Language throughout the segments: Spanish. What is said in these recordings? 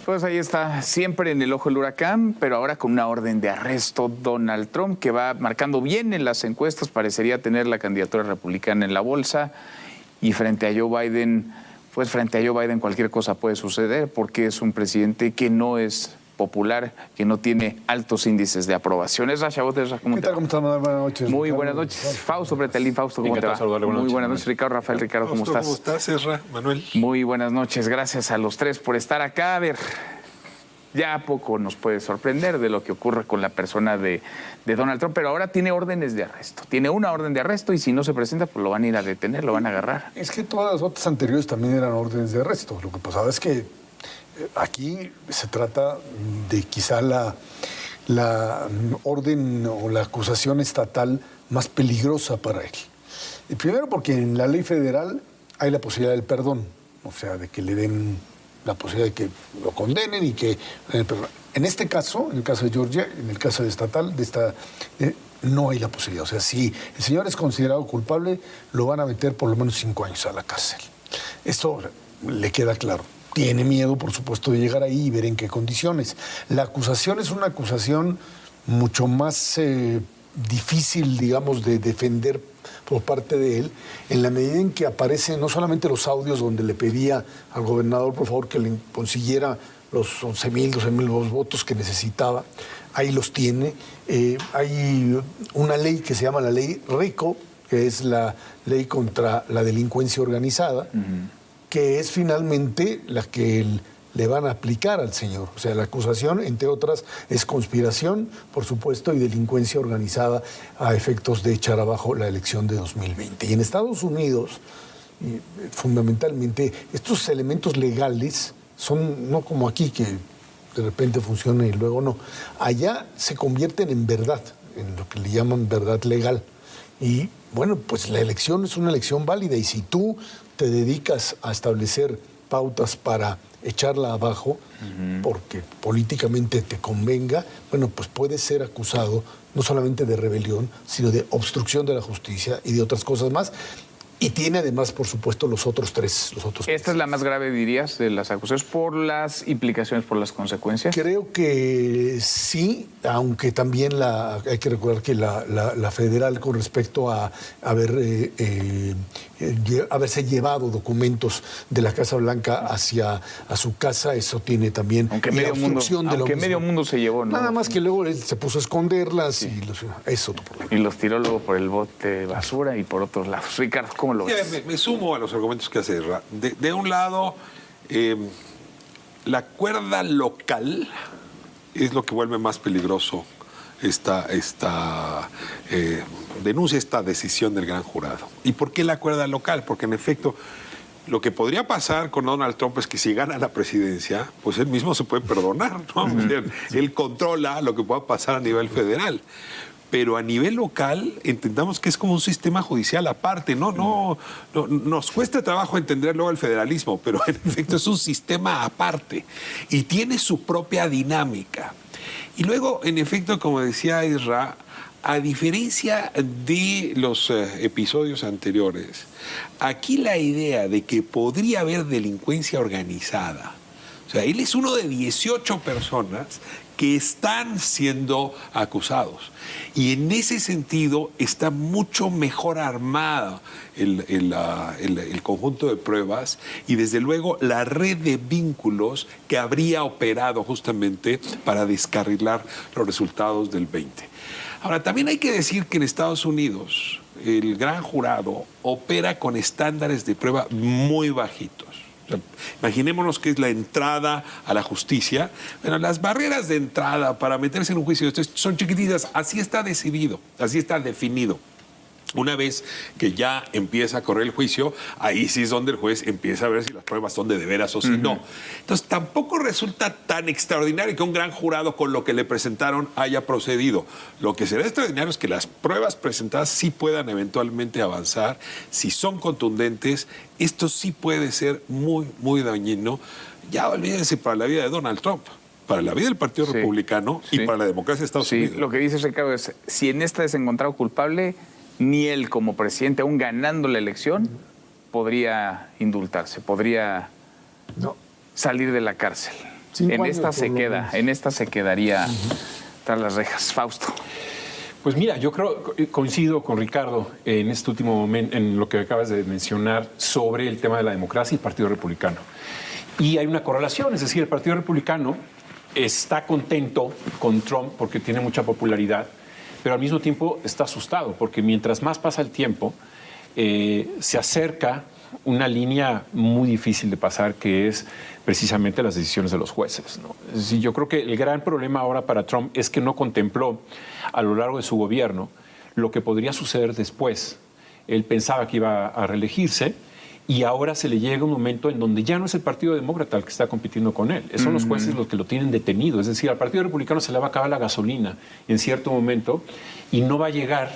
Pues ahí está, siempre en el ojo del huracán, pero ahora con una orden de arresto. Donald Trump, que va marcando bien en las encuestas, parecería tener la candidatura republicana en la bolsa. Y frente a Joe Biden, pues frente a Joe Biden cualquier cosa puede suceder, porque es un presidente que no es popular, que no tiene altos índices de aprobación. Esra Chabot, ¿cómo te va? ¿Cómo estás? Buenas noches. Muy buenas noches. Fausto Pretelín, Fausto, ¿cómo te va? Muy buenas noches, Ricardo. Rafael, Ricardo, ¿cómo estás? ¿Cómo estás, Esra? Manuel. Muy buenas noches. Gracias a los tres por estar acá. A ver, ya poco nos puede sorprender de lo que ocurre con la persona de Donald Trump, pero ahora tiene órdenes de arresto. Tiene una orden de arresto y si no se presenta, pues lo van a ir a detener, lo van a agarrar. Es que todas las otras anteriores también eran órdenes de arresto. Lo que pasaba es que aquí se trata de quizá la orden o la acusación estatal más peligrosa para él. Y primero porque en la ley federal hay la posibilidad del perdón, o sea, de que le den la posibilidad de que lo condenen y que... En este caso, en el caso de Georgia, en el caso de estatal, no hay la posibilidad. O sea, si el señor es considerado culpable, lo van a meter por lo menos 5 años a la cárcel. Esto le queda claro. Tiene miedo, por supuesto, de llegar ahí y ver en qué condiciones. La acusación es una acusación mucho más difícil, digamos, de defender por parte de él, en la medida en que aparecen no solamente los audios donde le pedía al gobernador, por favor, que le consiguiera los 11,000, 12,000 votos que necesitaba. Ahí los tiene. Hay una ley que se llama la ley RICO, que es la ley contra la delincuencia organizada, que es finalmente la que le van a aplicar al señor. O sea, la acusación, entre otras, es conspiración, por supuesto, y delincuencia organizada a efectos de echar abajo la elección de 2020. Y en Estados Unidos, fundamentalmente, estos elementos legales son no como aquí, que de repente funciona y luego no. Allá se convierten en verdad, en lo que le llaman verdad legal. Y bueno, pues la elección es una elección válida y si tú te dedicas a establecer pautas para echarla abajo, porque políticamente te convenga, bueno, pues puedes ser acusado no solamente de rebelión, sino de obstrucción de la justicia y de otras cosas más. Y tiene además, por supuesto, los otros tres. ¿Esta es la más grave, dirías, de las acusaciones por las implicaciones, por las consecuencias? Creo que sí, aunque también hay que recordar que la federal, con respecto a haberse llevado documentos de la Casa Blanca a su casa, eso tiene también... Aunque medio mundo se llevó, ¿no? Nada más que luego él se puso a esconderlas, sí. Es otro problema. Y los tiró luego por el bote de basura y por otros lados. Ricardo, ¿cómo lo ves? Me sumo a los argumentos que hace Esra. De un lado, la cuerda local es lo que vuelve más peligroso esta denuncia, esta decisión del gran jurado. ¿Y por qué la cuerda local? Porque en efecto, lo que podría pasar con Donald Trump es que si gana la presidencia, pues él mismo se puede perdonar, ¿no? Él controla lo que pueda pasar a nivel federal. Pero a nivel local entendamos que es como un sistema judicial aparte, no nos cuesta trabajo entender luego el federalismo, pero en efecto es un sistema aparte y tiene su propia dinámica. Y luego, en efecto, como decía Esra, a diferencia de los episodios anteriores, aquí la idea de que podría haber delincuencia organizada, o sea, él es uno de 18 personas que están siendo acusados. Y en ese sentido está mucho mejor armado el conjunto de pruebas y desde luego la red de vínculos que habría operado justamente para descarrilar los resultados del 20. Ahora, también hay que decir que en Estados Unidos el gran jurado opera con estándares de prueba muy bajitos. O sea, imaginémonos que es la entrada a la justicia. Bueno, las barreras de entrada para meterse en un juicio son chiquititas. Así está decidido, así está definido. Una vez que ya empieza a correr el juicio, ahí sí es donde el juez empieza a ver si las pruebas son de veras o si no. Entonces, tampoco resulta tan extraordinario que un gran jurado con lo que le presentaron haya procedido. Lo que será extraordinario es que las pruebas presentadas sí puedan eventualmente avanzar. Si son contundentes, esto sí puede ser muy, muy dañino. Ya olvídense para la vida de Donald Trump, para la vida del Partido Republicano y para la democracia de Estados Unidos. Lo que dice Ricardo es, si en esta es encontrado culpable, ni él como presidente, aún ganando la elección, podría indultarse, podría salir de la cárcel. En esta se queda, en esta se quedaría tras las rejas. Fausto. Pues mira, yo coincido con Ricardo en este último momento, en lo que acabas de mencionar sobre el tema de la democracia y el Partido Republicano. Y hay una correlación, es decir, el Partido Republicano está contento con Trump porque tiene mucha popularidad, pero al mismo tiempo está asustado porque mientras más pasa el tiempo, se acerca una línea muy difícil de pasar, que es precisamente las decisiones de los jueces, ¿no? Es decir, yo creo que el gran problema ahora para Trump es que no contempló a lo largo de su gobierno lo que podría suceder después. Él pensaba que iba a reelegirse y ahora se le llega un momento en donde ya no es el Partido Demócrata el que está compitiendo con él. Son los jueces los que lo tienen detenido. Es decir, al Partido Republicano se le va a acabar la gasolina en cierto momento y no va a llegar,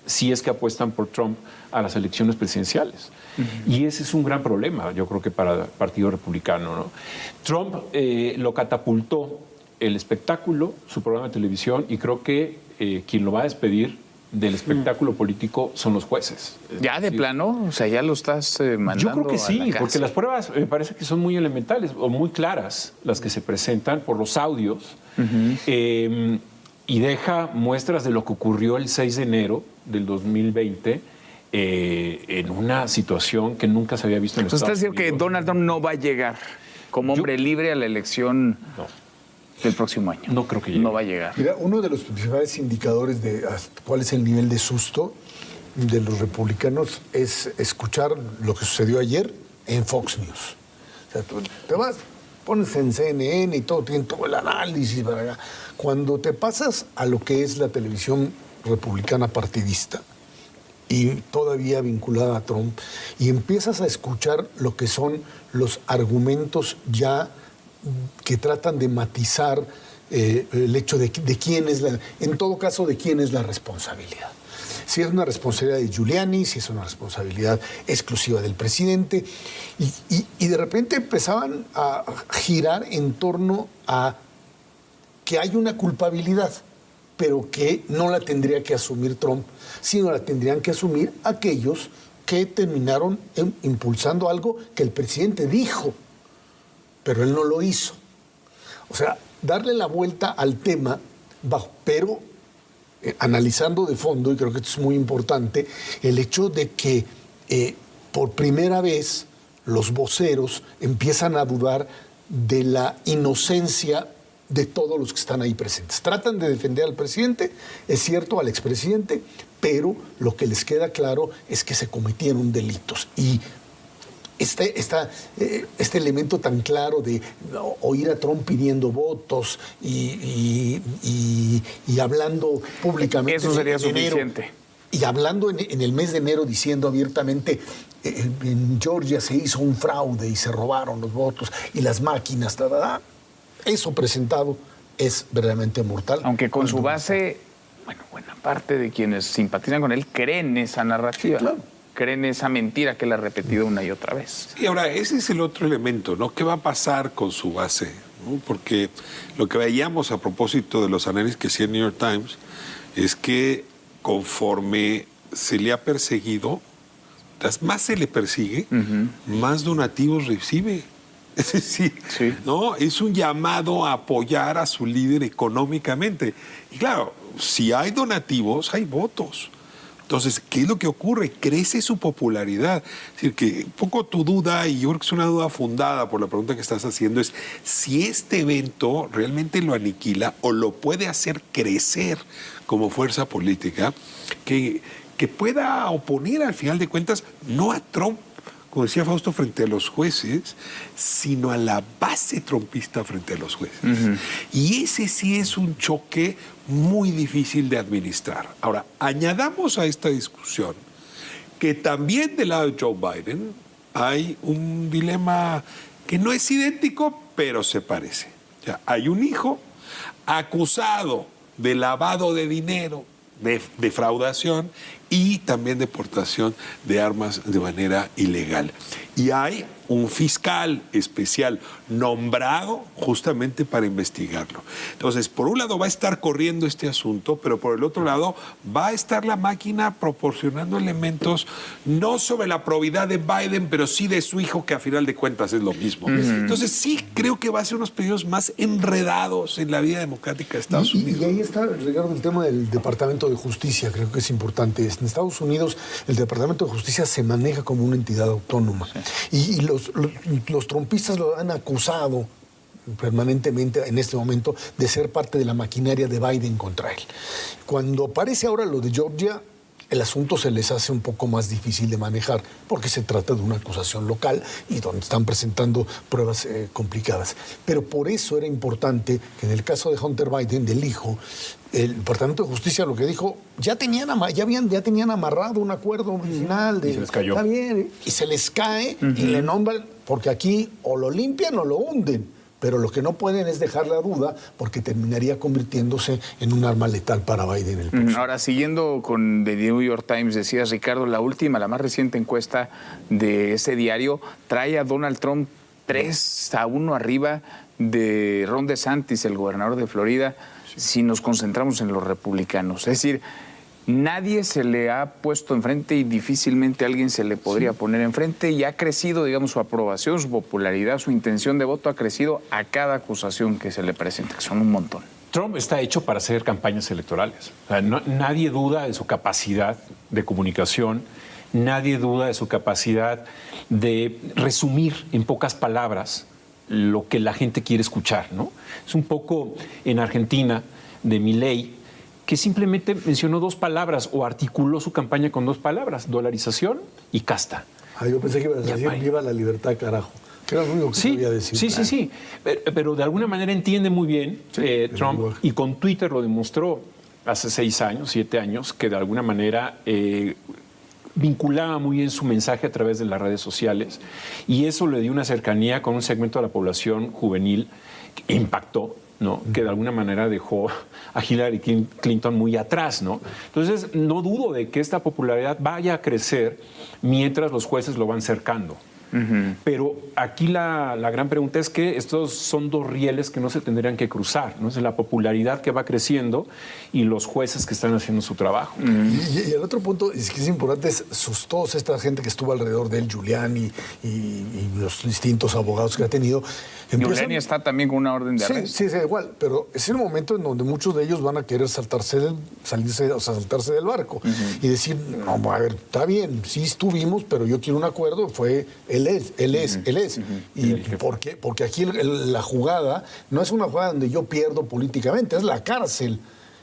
si es que apuestan por Trump, a las elecciones presidenciales. Y ese es un gran problema, yo creo que para el Partido Republicano, ¿no? Trump lo catapultó el espectáculo, su programa de televisión, y creo que quien lo va a despedir del espectáculo político son los jueces. ¿Ya de plano? O sea, ya lo estás mandando. Yo creo que a sí, la porque cárcel. las pruebas me parece que son muy elementales o muy claras las que se presentan por los audios y deja muestras de lo que ocurrió el 6 de enero del 2020 en una situación que nunca se había visto en Entonces, Estados ¿estás diciendo Unidos. que Donald Trump no va a llegar como hombre libre a la elección del próximo año? No creo que llegue. No va a llegar. Mira, uno de los principales indicadores de cuál es el nivel de susto de los republicanos es escuchar lo que sucedió ayer en Fox News. O sea, tú te vas, pones en CNN y todo, tienen todo el análisis para acá. Cuando te pasas a lo que es la televisión republicana partidista y todavía vinculada a Trump, y empiezas a escuchar lo que son los argumentos ya que tratan de matizar el hecho de quién es en todo caso, de quién es la responsabilidad. Si es una responsabilidad de Giuliani, si es una responsabilidad exclusiva del presidente, y de repente empezaban a girar en torno a que hay una culpabilidad, pero que no la tendría que asumir Trump, sino la tendrían que asumir aquellos que terminaron impulsando algo que el presidente dijo, pero él no lo hizo. O sea, darle la vuelta al tema, pero analizando de fondo, y creo que esto es muy importante, el hecho de que por primera vez los voceros empiezan a dudar de la inocencia de todos los que están ahí presentes. Tratan de defender al presidente, es cierto, al expresidente, pero lo que les queda claro es que se cometieron delitos. Y este elemento tan claro de oír a Trump pidiendo votos y hablando públicamente. Eso sería en enero, suficiente. y hablando en el mes de enero diciendo abiertamente, en Georgia se hizo un fraude y se robaron los votos y las máquinas, eso presentado es verdaderamente mortal. Aunque con su base, bueno, buena parte de quienes simpatizan con él creen esa narrativa. Claro. Creen esa mentira que él ha repetido una y otra vez. Y ahora, ese es el otro elemento, ¿no? ¿Qué va a pasar con su base? ¿No? Porque lo que veíamos a propósito de los análisis que hacía el New York Times es que conforme se le ha perseguido, más se le persigue, más donativos recibe. Es decir, Sí. ¿no? Es un llamado a apoyar a su líder económicamente. Y claro, si hay donativos, hay votos. Entonces, ¿qué es lo que ocurre? Crece su popularidad. Es decir, que un poco tu duda, y yo creo que es una duda fundada por la pregunta que estás haciendo, es si este evento realmente lo aniquila o lo puede hacer crecer como fuerza política que pueda oponer, al final de cuentas, no a Trump, como decía Fausto, frente a los jueces, sino a la base trumpista frente a los jueces. Y ese sí es un choque muy difícil de administrar. Ahora, añadamos a esta discusión que también del lado de Joe Biden hay un dilema que no es idéntico, pero se parece. O sea, hay un hijo acusado de lavado de dinero, de defraudación, y también deportación de armas de manera ilegal. Y hay un fiscal especial nombrado justamente para investigarlo. Entonces, por un lado va a estar corriendo este asunto, pero por el otro lado va a estar la máquina proporcionando elementos no sobre la probidad de Biden, pero sí de su hijo, que a final de cuentas es lo mismo. Entonces, sí creo que va a ser unos periodos más enredados en la vida democrática de Estados Unidos. Y ahí está, Ricardo, el tema del Departamento de Justicia, creo que es importante. En Estados Unidos el Departamento de Justicia se maneja como una entidad autónoma. Y los trumpistas lo han acusado permanentemente en este momento de ser parte de la maquinaria de Biden contra él. Cuando aparece ahora lo de Georgia, el asunto se les hace un poco más difícil de manejar porque se trata de una acusación local y donde están presentando pruebas complicadas. Pero por eso era importante que en el caso de Hunter Biden, del hijo, el Departamento de Justicia lo que dijo, ya tenían amarrado un acuerdo original de... Y se les cayó. Está bien, y se les cae y le nombran, porque aquí o lo limpian o lo hunden. Pero lo que no pueden es dejar la duda porque terminaría convirtiéndose en un arma letal para Biden el próximo. Ahora, siguiendo con The New York Times, decías, Ricardo, la más reciente encuesta de ese diario trae a Donald Trump 3-1 arriba de Ron DeSantis, el gobernador de Florida, si nos concentramos en los republicanos. Es decir, nadie se le ha puesto enfrente y difícilmente alguien se le podría poner enfrente, y ha crecido, digamos, su aprobación, su popularidad, su intención de voto ha crecido a cada acusación que se le presenta, que son un montón. Trump está hecho para hacer campañas electorales. O sea, nadie duda de su capacidad de comunicación, nadie duda de su capacidad de resumir en pocas palabras lo que la gente quiere escuchar, ¿no? Es un poco en Argentina de Milei, que simplemente mencionó 2 palabras o articuló su campaña con 2 palabras, dolarización y casta. Yo pensé que iba a decir viva la libertad, carajo. Que era lo único que quería decir. Sí. Pero de alguna manera entiende muy bien Trump, y con Twitter lo demostró hace 7 años, que de alguna manera vinculaba muy bien su mensaje a través de las redes sociales, y eso le dio una cercanía con un segmento de la población juvenil que impactó, ¿no? Que de alguna manera dejó a Hillary Clinton muy atrás, ¿no? Entonces, no dudo de que esta popularidad vaya a crecer mientras los jueces lo van cercando. Pero aquí la gran pregunta es que estos son 2 rieles que no se tendrían que cruzar, ¿no? Es la popularidad que va creciendo y los jueces que están haciendo su trabajo. Y el otro punto es que es importante es toda esta gente que estuvo alrededor de él, Giuliani y los distintos abogados que ha tenido. Giuliani está también con una orden de arresto. Sí, igual, pero es el momento en donde muchos de ellos van a querer saltarse del barco y decir, no, a ver, está bien, sí estuvimos, pero yo quiero un acuerdo, él es. ¿Y por qué? Porque aquí la jugada no es una jugada donde yo pierdo políticamente, es la cárcel.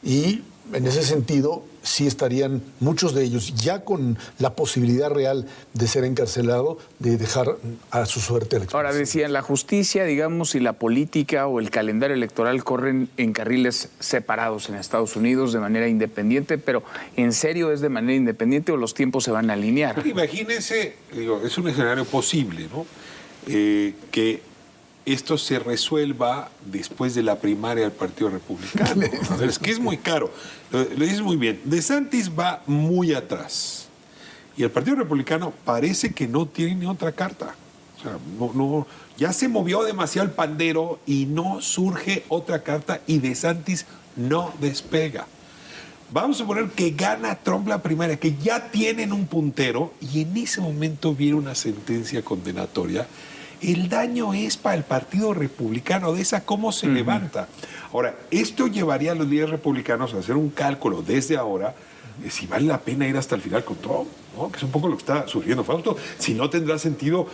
Y en ese sentido sí estarían muchos de ellos ya con la posibilidad real de ser encarcelado, de dejar a su suerte electoral. Ahora, decían, la justicia, digamos, y la política o el calendario electoral corren en carriles separados en Estados Unidos de manera independiente, pero ¿en serio es de manera independiente o los tiempos se van a alinear? Imagínense, es un escenario posible, ¿no? Que esto se resuelva después de la primaria del Partido Republicano. Es que es muy caro. Lo dices muy bien. DeSantis va muy atrás. Y el Partido Republicano parece que no tiene ni otra carta. O sea, ya se movió demasiado el pandero y no surge otra carta y DeSantis no despega. Vamos a suponer que gana Trump la primaria, que ya tienen un puntero y en ese momento viene una sentencia condenatoria. El daño es para el Partido Republicano, de esa cómo se levanta. Ahora, esto llevaría a los líderes republicanos a hacer un cálculo desde ahora de si vale la pena ir hasta el final con Trump, ¿no? Que es un poco lo que está surgiendo Fausto. Si no tendrá sentido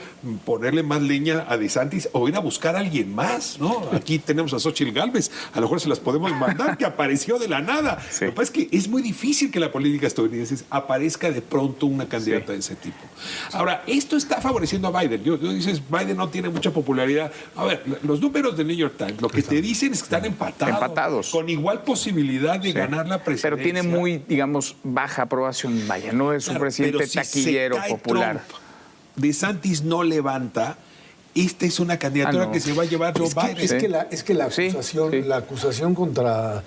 ponerle más leña a DeSantis o ir a buscar a alguien más, ¿no? Aquí tenemos a Xochitl Gálvez, a lo mejor se las podemos mandar, que apareció de la nada. Sí. Lo que pasa es que es muy difícil que la política estadounidense aparezca de pronto una candidata de ese tipo. Ahora, esto está favoreciendo a Biden. Yo dices, Biden no tiene mucha popularidad. A ver, los números del New York Times, lo que te dicen es que están empatados. Con igual posibilidad de ganar la presidencia. Pero tiene muy, digamos, baja aprobación. Vaya, no es un presidente taquillero popular. Trump, DeSantis no levanta. Esta es una candidatura que se va a llevar Joe Biden. Es que la acusación contra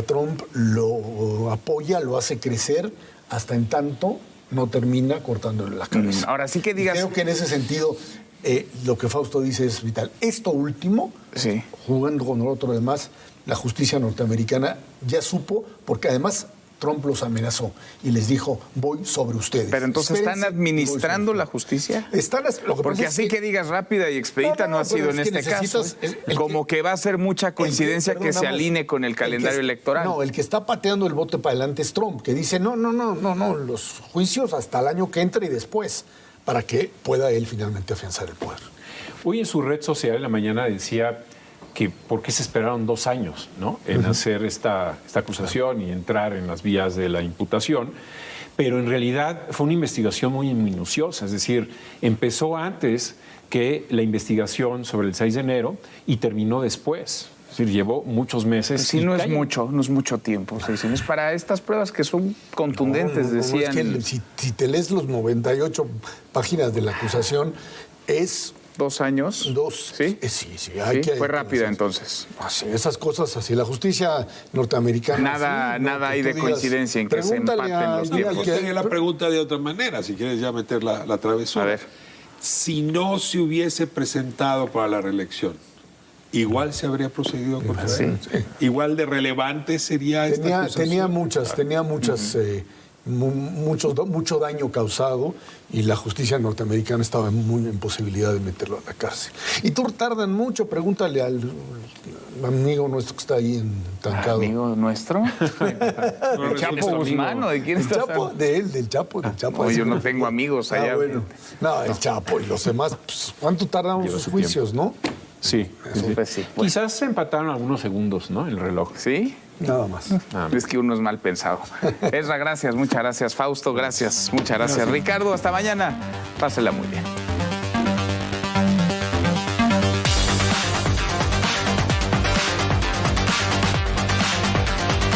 Trump lo apoya, lo hace crecer hasta en tanto no termina cortándole la cabeza. Ahora sí que Y digas... creo que en ese sentido lo que Fausto dice es vital. Esto último, Sí. jugando con el otro demás, la justicia norteamericana ya supo, porque además Trump los amenazó y les dijo, voy sobre ustedes. Pero entonces, ¿están Espérense, administrando voy sobre la justicia? ustedes. Lo que Porque pasa es así que digas rápida y expedita no ha sido en este caso. Como que va a ser mucha coincidencia que se alinee con el calendario electoral. No, el que está pateando el bote para adelante es Trump, que dice, no, los juicios hasta el año que entre y después, para que pueda él finalmente afianzar el poder. Hoy en su red social en la mañana decía que por qué se esperaron 2 años, ¿no?, en hacer esta acusación y entrar en las vías de la imputación. Pero en realidad fue una investigación muy minuciosa, es decir, empezó antes que la investigación sobre el 6 de enero y terminó después. Es decir, llevó muchos meses. Sí, no es mucho tiempo. Sí, es para estas pruebas que son contundentes, decían. Es que si te lees los 98 páginas de la acusación, es... 2 años. ¿Sí? Sí. Fue rápida entonces. Así, esas cosas así. La justicia norteamericana... Nada hay de coincidencia en que se empaten los tiempos. Yo tenía la pregunta de otra manera, si quieres ya meter la travesura. A ver. Si no se hubiese presentado para la reelección, ¿igual se habría procedido con eso? Sí. ¿Igual de relevante sería esta acusación? Tenía mucho daño causado y la justicia norteamericana estaba muy en posibilidad de meterlo a la cárcel. Y tardan mucho, pregúntale al amigo nuestro que está ahí entancado. ¿Amigo nuestro? ¿El Chapo Guzmán o de quién estás hablando? Del Chapo. No, yo no tengo amigos allá. Bueno. No, el Chapo y los demás, pues, ¿cuánto tardaron sus juicios, no? Sí. Pues sí. Quizás se empataron algunos segundos, ¿no?, el reloj. ¿Sí? Nada más. Es que uno es mal pensado. Ezra, gracias, muchas gracias. Fausto, gracias, muchas gracias. Ricardo, hasta mañana. Pásela muy bien.